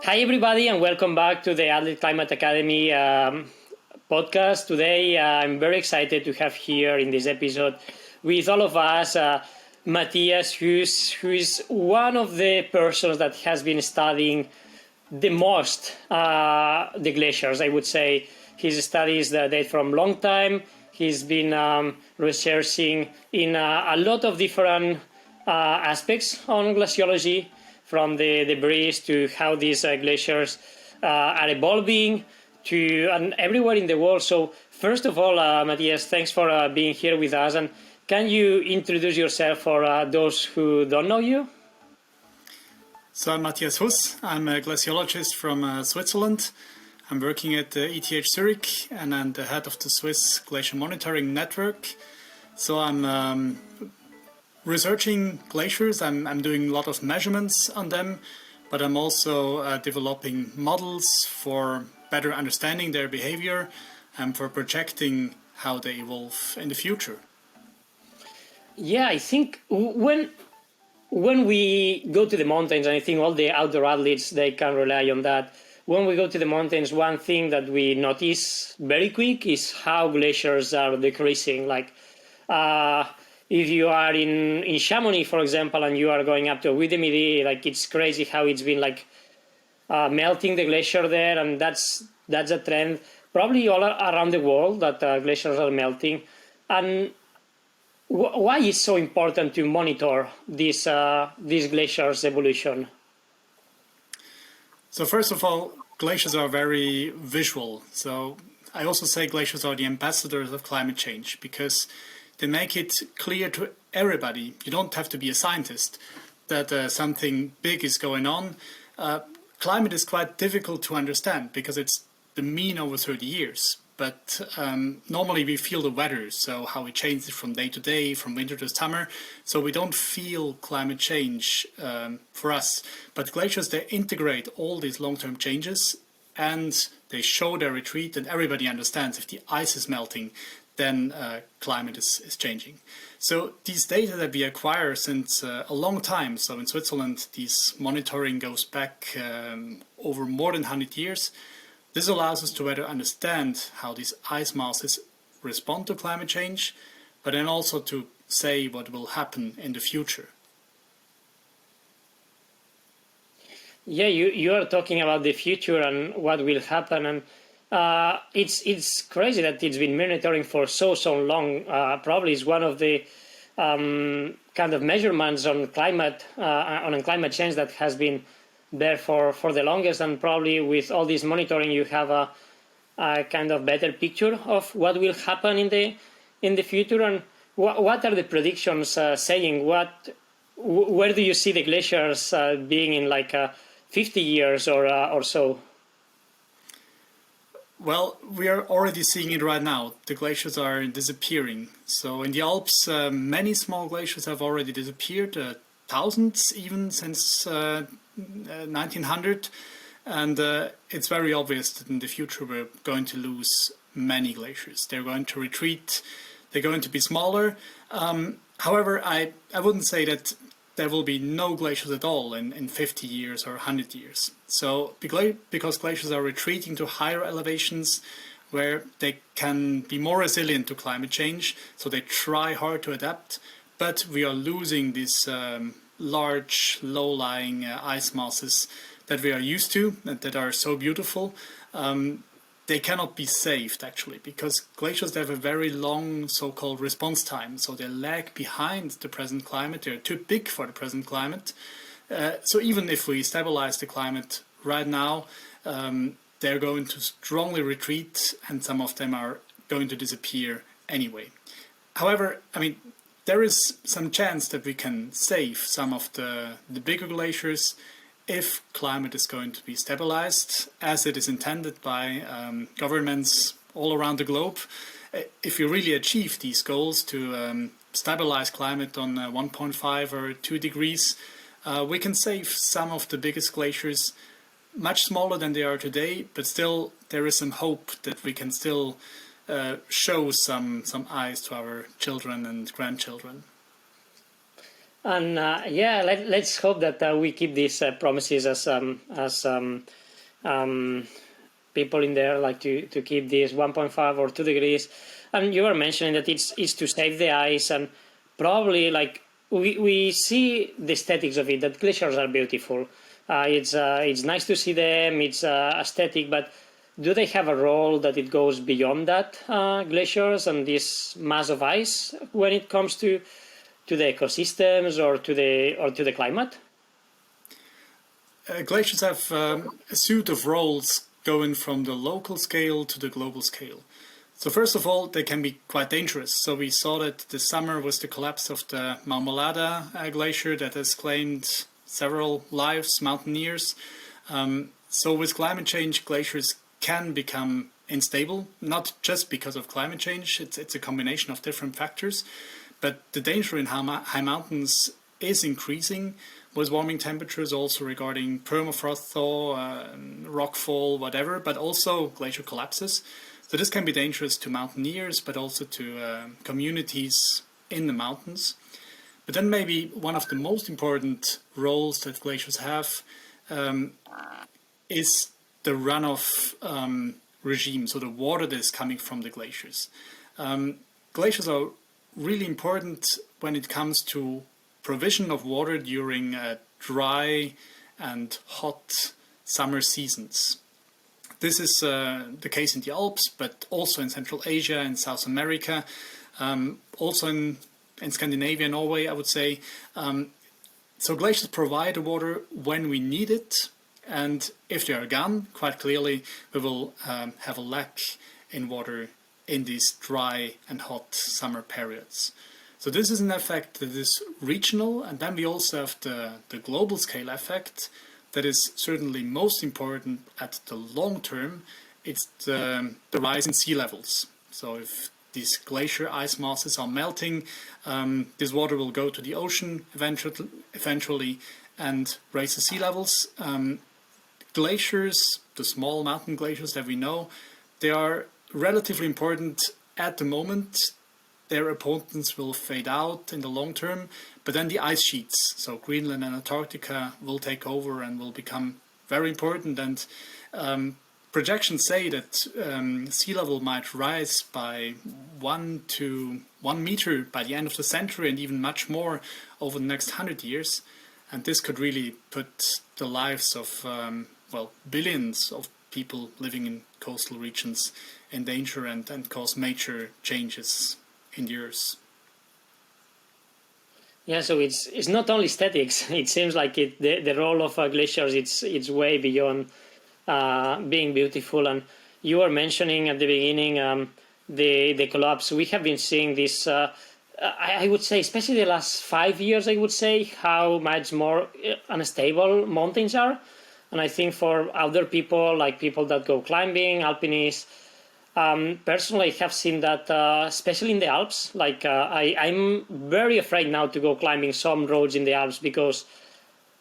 Hi, everybody, and welcome back to the Athlete Climate Academy podcast. Today, I'm very excited to have here in this episode with all of us Matthias Huss, who is one of the persons that has been studying the most the glaciers, I would say. His studies date from long time. He's been researching in a lot of different aspects on glaciology, from the debris to how these glaciers are evolving to and everywhere in the world. So first of all, Matthias, thanks for being here with us. And can you introduce yourself for those who don't know you? So I'm Matthias Huss. I'm a glaciologist from Switzerland. I'm working at ETH Zurich and I'm the head of the Swiss Glacial Monitoring Network. So I'm researching glaciers. I'm doing a lot of measurements on them, but I'm also developing models for better understanding their behavior and for projecting how they evolve in the future. Yeah, I think when we go to the mountains, and I think all the outdoor athletes, they can rely on that. When we go to the mountains, one thing that we notice very quick is how glaciers are decreasing. Like if you are in Chamonix, for example, and you are going up to Widemidi, like it's crazy how it's been like melting the glacier there, and that's a trend probably all around the world that glaciers are melting. And why is so important to monitor this glaciers evolution? So first of all, glaciers are very visual. So I also say glaciers are the ambassadors of climate change because they make it clear to everybody. You don't have to be a scientist that something big is going on. Climate is quite difficult to understand because it's the mean over 30 years. But normally we feel the weather, so how it changes from day to day, from winter to summer. So we don't feel climate change for us. But glaciers, they integrate all these long-term changes and they show their retreat, and everybody understands if the ice is melting, then climate is changing. So these data that we acquire since a long time, so in Switzerland, this monitoring goes back over more than 100 years. This allows us to better understand how these ice masses respond to climate change, but then also to say what will happen in the future. Yeah, you are talking about the future and what will happen, and it's crazy that it's been monitoring for so long. Probably is one of the kind of measurements on climate change that has been there for the longest, and probably with all this monitoring you have a kind of better picture of what will happen in the future. And what are the predictions saying? Where do you see the glaciers being in like 50 years or so? Well, we are already seeing it right now. The glaciers are disappearing. So in the Alps, many small glaciers have already disappeared, thousands even since 1900, and it's very obvious that in the future we're going to lose many glaciers. They're going to retreat, they're going to be smaller. However, I wouldn't say that there will be no glaciers at all in 50 years or 100 years. So because glaciers are retreating to higher elevations where they can be more resilient to climate change, so they try hard to adapt, but we are losing these large, low-lying ice masses that we are used to and that are so beautiful. They cannot be saved, actually, because glaciers have a very long so-called response time. So they lag behind the present climate. They're too big for the present climate. So even if we stabilize the climate right now, they're going to strongly retreat, and some of them are going to disappear anyway. However, I mean, there is some chance that we can save some of the bigger glaciers if climate is going to be stabilized as it is intended by governments all around the globe. If you really achieve these goals to stabilize climate on 1.5 or 2 degrees, we can save some of the biggest glaciers, much smaller than they are today, but still there is some hope that we can still show some ice to our children and grandchildren. And let's hope that we keep these promises as people in there like to keep this 1.5 or 2 degrees. And you were mentioning that it's to save the ice, and probably like we see the aesthetics of it, that glaciers are beautiful. It's nice to see them, it's aesthetic, but do they have a role that it goes beyond that, glaciers and this mass of ice, when it comes to the ecosystems or to the climate? Glaciers have a suite of roles going from the local scale to the global scale. So first of all, they can be quite dangerous. So we saw that this summer was the collapse of the Marmolada glacier that has claimed several lives, mountaineers. So with climate change, glaciers can become unstable, not just because of climate change. It's a combination of different factors. But the danger in high mountains is increasing with warming temperatures, also regarding permafrost thaw, rockfall, whatever, but also glacier collapses. So this can be dangerous to mountaineers, but also to communities in the mountains. But then maybe one of the most important roles that glaciers have is the runoff regime, so the water that is coming from the glaciers. Glaciers are really important when it comes to provision of water during dry and hot summer seasons. This is the case in the Alps, but also in Central Asia and South America, also in Scandinavia, Norway, I would say. So glaciers provide the water when we need it, and if they are gone, quite clearly, we will have a lack in water in these dry and hot summer periods. So this is an effect that is regional, and then we also have the global scale effect that is certainly most important at the long term. It's the rise in sea levels. So if these glacier ice masses are melting, this water will go to the ocean eventually and raise the sea levels. Glaciers, the small mountain glaciers that we know, they are relatively important at the moment. Their importance will fade out in the long term, but then the ice sheets, so Greenland and Antarctica, will take over and will become very important. And projections say that sea level might rise by 1 to 1 meter by the end of the century, and even much more over the next 100 years. And this could really put the lives of billions of people living in coastal regions in danger and cause major changes in the earth. Yeah, so it's not only statics. It seems like the role of glaciers it's way beyond being beautiful. And you were mentioning at the beginning the collapse. We have been seeing this. I would say, especially the last 5 years, I would say how much more unstable mountains are. And I think for other people, like people that go climbing, alpinists, personally, I have seen that, especially in the Alps. Like I'm very afraid now to go climbing some roads in the Alps because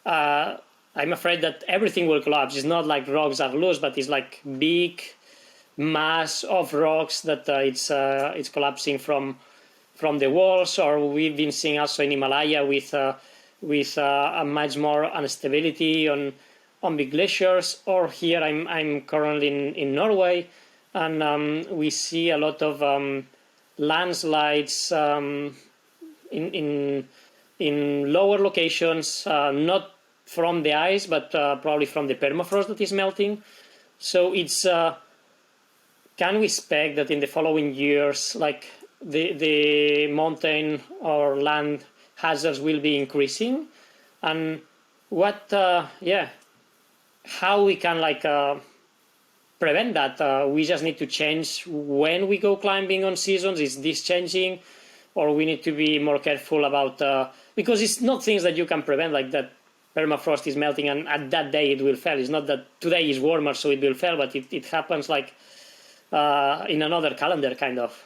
I'm afraid that everything will collapse. It's not like rocks are loose, but it's like big mass of rocks that it's collapsing from the walls. Or we've been seeing also in Himalaya with a much more instability on big glaciers. Or here I'm currently in Norway. And we see a lot of landslides in lower locations, not from the ice, but probably from the permafrost that is melting. So it's can we expect that in the following years, like the mountain or land hazards will be increasing? And what, how we can prevent that? We just need to change when we go climbing on seasons. Is this changing, or we need to be more careful about because it's not things that you can prevent, like that permafrost is melting and at that day it will fail. It's not that today is warmer so it will fail, but it happens like in another calendar kind of.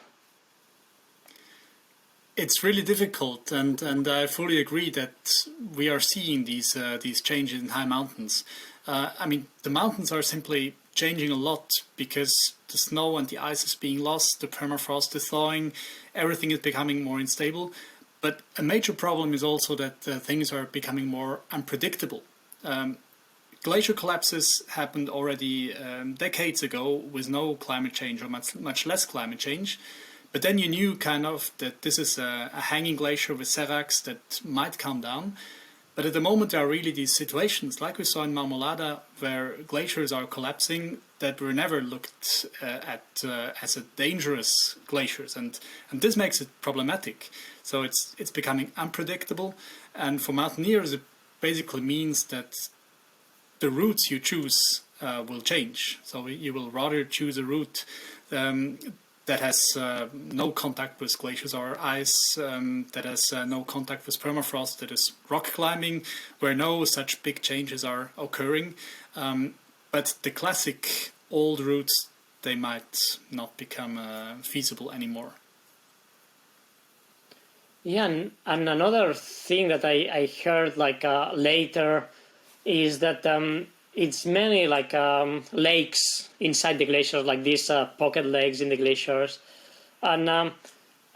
It's really difficult, and I fully agree that we are seeing these changes in high mountains. I mean, the mountains are simply changing a lot because the snow and the ice is being lost, the permafrost is thawing, everything is becoming more unstable. But a major problem is also that things are becoming more unpredictable. Glacier collapses happened already decades ago with no climate change or much less climate change. But then you knew kind of that this is a hanging glacier with seracs that might come down. But at the moment, there are really these situations, like we saw in Marmolada, where glaciers are collapsing that were never looked at as a dangerous glaciers, and this makes it problematic. So it's becoming unpredictable, and for mountaineers, it basically means that the routes you choose will change. So you will rather choose a route that has no contact with glaciers or ice, that has no contact with permafrost, that is rock climbing, where no such big changes are occurring. But the classic old routes, they might not become feasible anymore. Yeah, and another thing that I heard later is that it's many lakes inside the glaciers, like these pocket lakes in the glaciers, and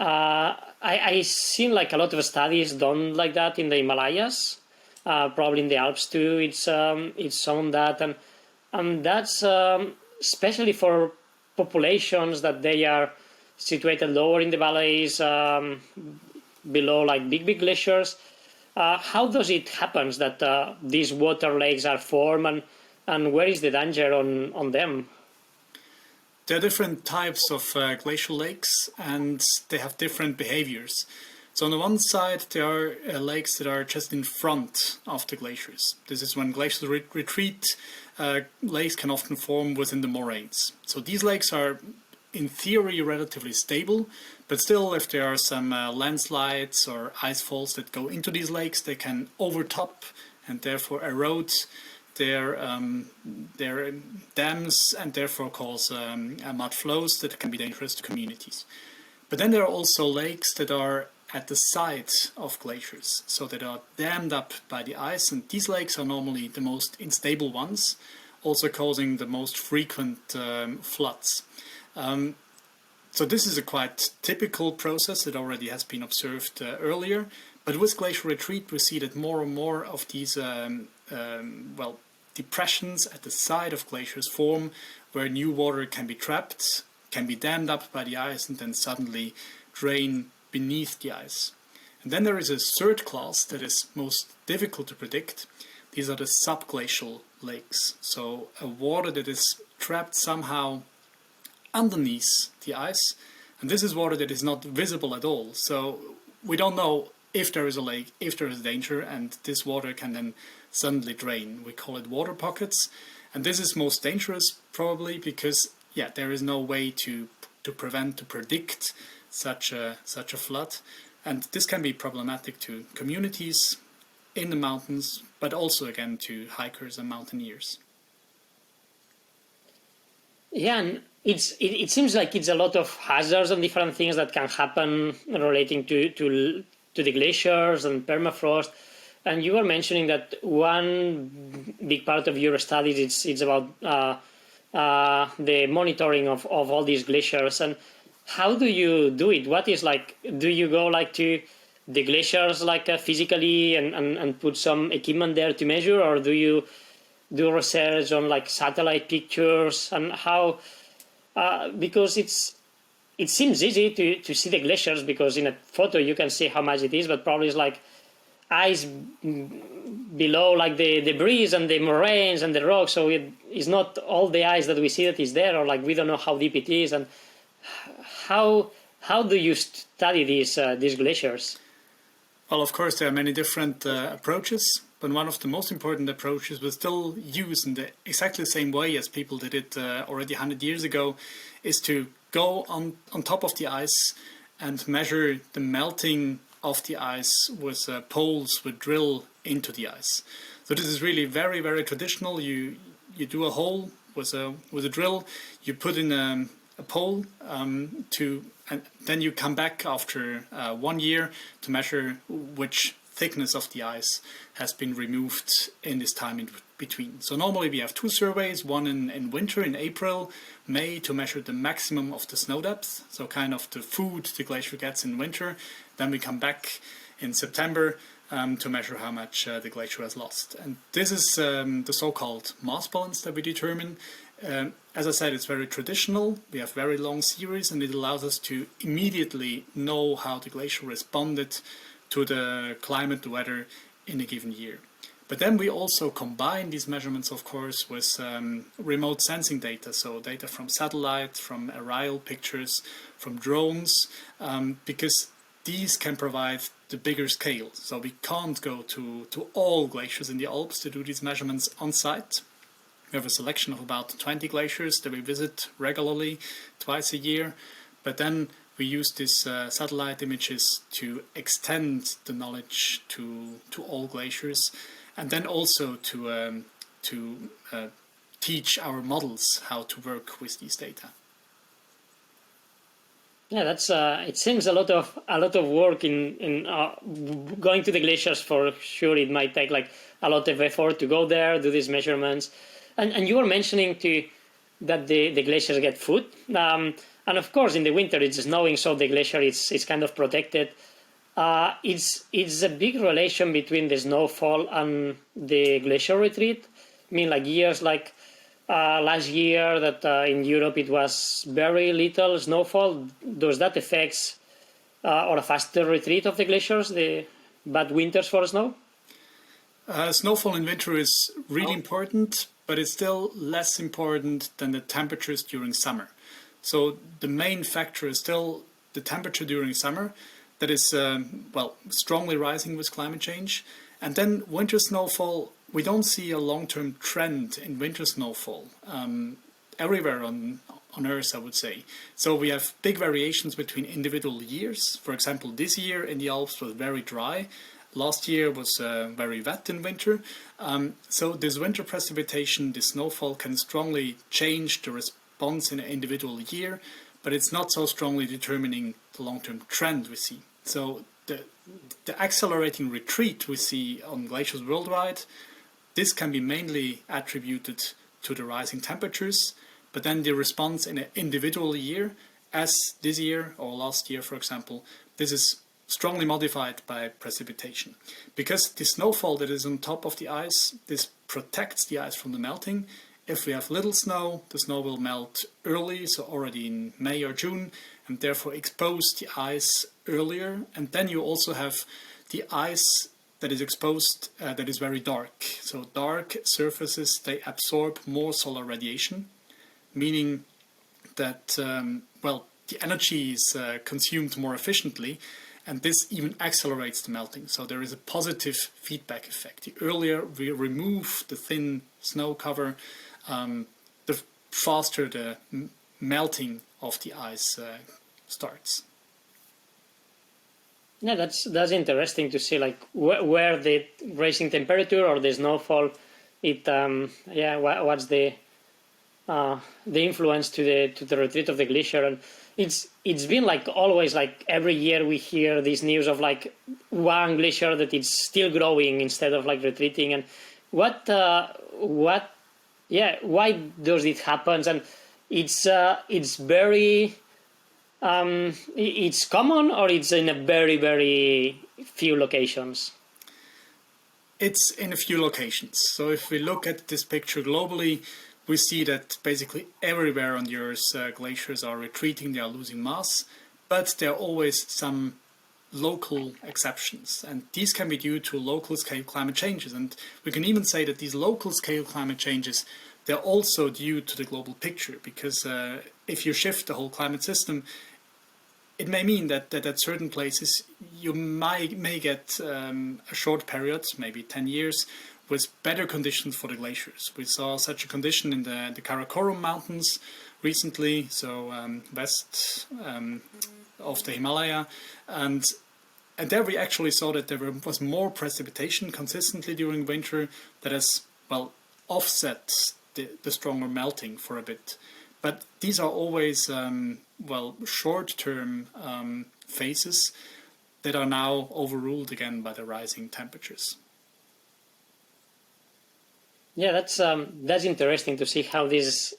I seen like a lot of studies done like that in the Himalayas, probably in the Alps too. It's shown that, and that's especially for populations that they are situated lower in the valleys, below like big glaciers. How does it happen that these water lakes are formed, and where is the danger on them? There are different types of glacial lakes, and they have different behaviors. So on the one side, there are lakes that are just in front of the glaciers. This is when glaciers retreat. Lakes can often form within the moraines. So these lakes are, in theory, relatively stable, but still, if there are some landslides or ice falls that go into these lakes, they can overtop and therefore erode their dams and therefore cause mud flows that can be dangerous to communities. But then there are also lakes that are at the side of glaciers, so that are dammed up by the ice, and these lakes are normally the most unstable ones, also causing the most frequent floods. So this is a quite typical process that already has been observed earlier, but with glacial retreat we see that more and more of these depressions at the side of glaciers form, where new water can be trapped, can be dammed up by the ice, and then suddenly drain beneath the ice. And then there is a third class that is most difficult to predict. These are the subglacial lakes, so a water that is trapped somehow underneath the ice, and this is water that is not visible at all. So we don't know if there is a lake, if there is danger, and this water can then suddenly drain. We call it water pockets, and this is most dangerous probably because there is no way to predict such a flood, and this can be problematic to communities in the mountains, but also again to hikers and mountaineers. Yeah, and it seems like it's a lot of hazards and different things that can happen relating to the glaciers and permafrost. And you were mentioning that one big part of your studies it's about the monitoring of all these glaciers. And how do you do it? What is do you go to the glaciers physically and put some equipment there to measure, or do you do research on satellite pictures, and how? Because it seems easy to see the glaciers because in a photo you can see how much it is, but probably it's ice below the debris and the moraines and the rocks, so it is not all the ice that we see that is there, or we don't know how deep it is. And how do you study these glaciers? Well, of course, there are many different approaches, but one of the most important approaches we still use in exactly the same way as people did it already 100 years ago, is to go on top of the ice and measure the melting of the ice with poles with drill into the ice. So this is really very, very traditional. You do a hole with a drill, you put in a pole and then you come back after 1 year to measure which thickness of the ice has been removed in this time in between. So normally we have two surveys, one in winter, in April, May, to measure the maximum of the snow depth, so kind of the food the glacier gets in winter, Then we come back in September to measure how much the glacier has lost. And this is the so-called mass balance that we determine. As I said, it's very traditional. We have very long series, and it allows us to immediately know how the glacier responded to the climate, the weather in a given year. But then we also combine these measurements, of course, with remote sensing data, so data from satellites, from aerial pictures, from drones, because these can provide the bigger scale. So we can't go to all glaciers in the Alps to do these measurements on site. We have a selection of about 20 glaciers that we visit regularly, twice a year. But then we use these satellite images to extend the knowledge to all glaciers, and then also to teach our models how to work with these data. Yeah, that's it seems a lot of work in going to the glaciers. For sure, it might take like a lot of effort to go there, do these measurements, and you were mentioning that the glaciers get food, and of course in the winter it's snowing, so the glacier is kind of protected. It's a big relation between the snowfall and the glacial retreat. I mean, like years like last year that in Europe it was very little snowfall. Does that affect or a faster retreat of the glaciers, the bad winters for snow? Snowfall in winter is really important, but it's still less important than the temperatures during summer. So the main factor is still the temperature during summer that is, strongly rising with climate change. And then winter snowfall, we don't see a long-term trend in winter snowfall everywhere on Earth, I would say. So we have big variations between individual years. For example, this year in the Alps was very dry. Last year was very wet in winter. So this winter precipitation, this snowfall can strongly change the response in an individual year, but it's not so strongly determining the long-term trend we see. So the accelerating retreat we see on glaciers worldwide, this can be mainly attributed to the rising temperatures, but then the response in an individual year, as this year or last year, for example, this is strongly modified by precipitation. Because the snowfall that is on top of the ice, this protects the ice from the melting. If we have little snow, the snow will melt early, so already in May or June, and therefore expose the ice earlier. And then you also have the ice that is exposed that is very dark. So dark surfaces, they absorb more solar radiation, meaning that, the energy is consumed more efficiently, and this even accelerates the melting. So there is a positive feedback effect. The earlier we remove the thin snow cover, the faster the melting of the ice starts. Yeah, that's interesting to see, like where the rising temperature or the snowfall, what's the influence to the retreat of the glacier. And it's been like always, like every year we hear this news of like one glacier that it's still growing instead of like retreating. And why does it happen? And it's very it's common, or it's in a very, very few locations? It's in a few locations. So if we look at this picture globally, we see that basically everywhere on the Earth, glaciers are retreating, they are losing mass, but there are always some local exceptions. And these can be due to local scale climate changes. And we can even say that these local scale climate changes, they're also due to the global picture, because if you shift the whole climate system, it may mean that at certain places you may get a short period, maybe 10 years, with better conditions for the glaciers. We saw such a condition in the Karakoram Mountains recently, so west of the Himalaya, and there we actually saw that there was more precipitation consistently during winter that has offset the stronger melting for a bit. But these are always short-term phases that are now overruled again by the rising temperatures. Yeah, that's interesting to see how these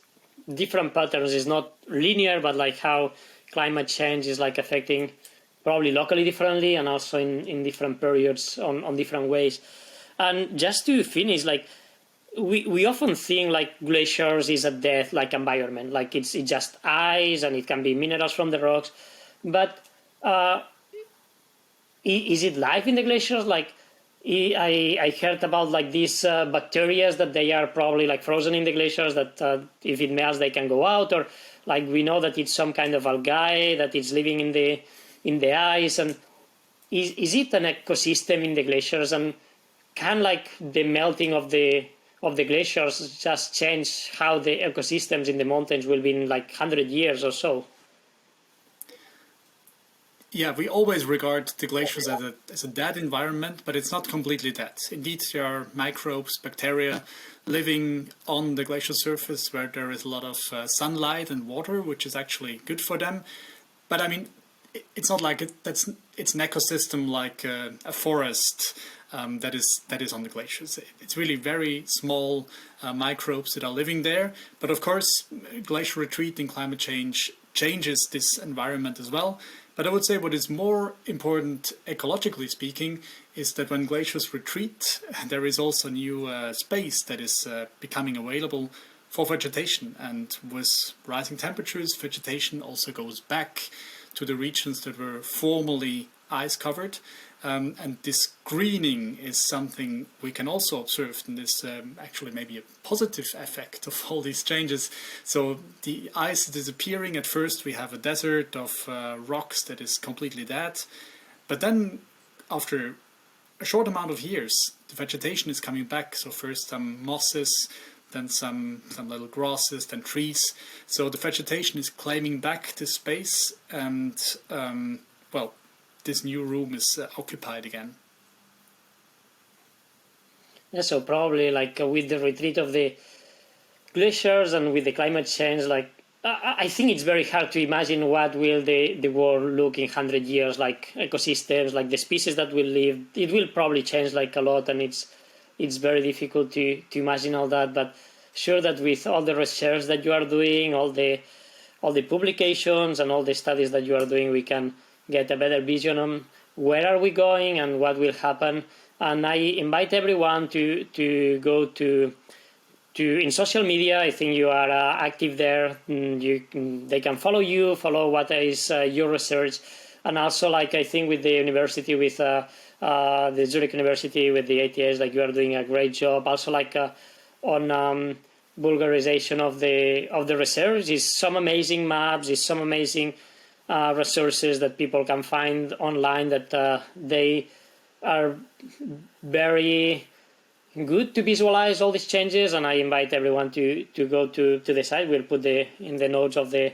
different patterns is not linear, but like how climate change is like affecting probably locally differently and also in different periods on different ways. And just to finish, like we often think like glaciers is a death like environment, like it's just ice and it can be minerals from the rocks, but is it life in the glaciers? Like I heard about like these bacteria that they are probably like frozen in the glaciers that if it melts they can go out, or like we know that it's some kind of algae that is living in the ice. And is it an ecosystem in the glaciers, and can like the melting of the glaciers just change how the ecosystems in the mountains will be in like 100 years or so? Yeah, we always regard the glaciers as a dead environment, but it's not completely dead. Indeed, there are microbes, bacteria living on the glacial surface where there is a lot of sunlight and water, which is actually good for them. But I mean, it's not like it's an ecosystem like a forest that is on the glaciers. It's really very small microbes that are living there. But of course, glacial retreat and climate change changes this environment as well. But I would say what is more important, ecologically speaking, is that when glaciers retreat, there is also new space that is becoming available for vegetation. And with rising temperatures, vegetation also goes back to the regions that were formerly ice covered. And this greening is something we can also observe, and this actually maybe a positive effect of all these changes. So the ice is disappearing. At first we have a desert of rocks that is completely dead, but then after a short amount of years the vegetation is coming back. So first some mosses, then some little grasses, then trees. So the vegetation is claiming back this space, and well, this new room is occupied again. Yeah, so probably like with the retreat of the glaciers and with the climate change, like I think it's very hard to imagine what will the world look in 100 years, like ecosystems, like the species that will live. It will probably change like a lot, and it's very difficult to imagine all that. But sure that with all the research that you are doing, all the publications and all the studies that you are doing, we can get a better vision on where are we going and what will happen. And I invite everyone to go to in social media. I think you are active there. They can follow you, follow what is your research, and also like I think with the university, with the Zurich University, with the ATS, like you are doing a great job. Also like on vulgarization of the research, is some amazing maps, is some amazing resources that people can find online that they are very good to visualize all these changes. And I invite everyone to go to the site. We'll put in the notes of the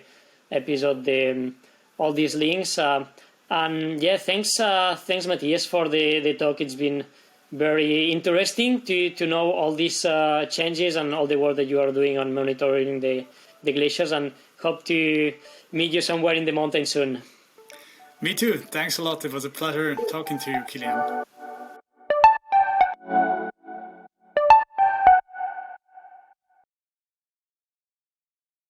episode all these links. And yeah, thanks Matthias for the talk. It's been very interesting to know all these changes and all the work that you are doing on monitoring the glaciers, and hope to meet you somewhere in the mountains soon. Me too. Thanks a lot. It was a pleasure talking to you, Kilian.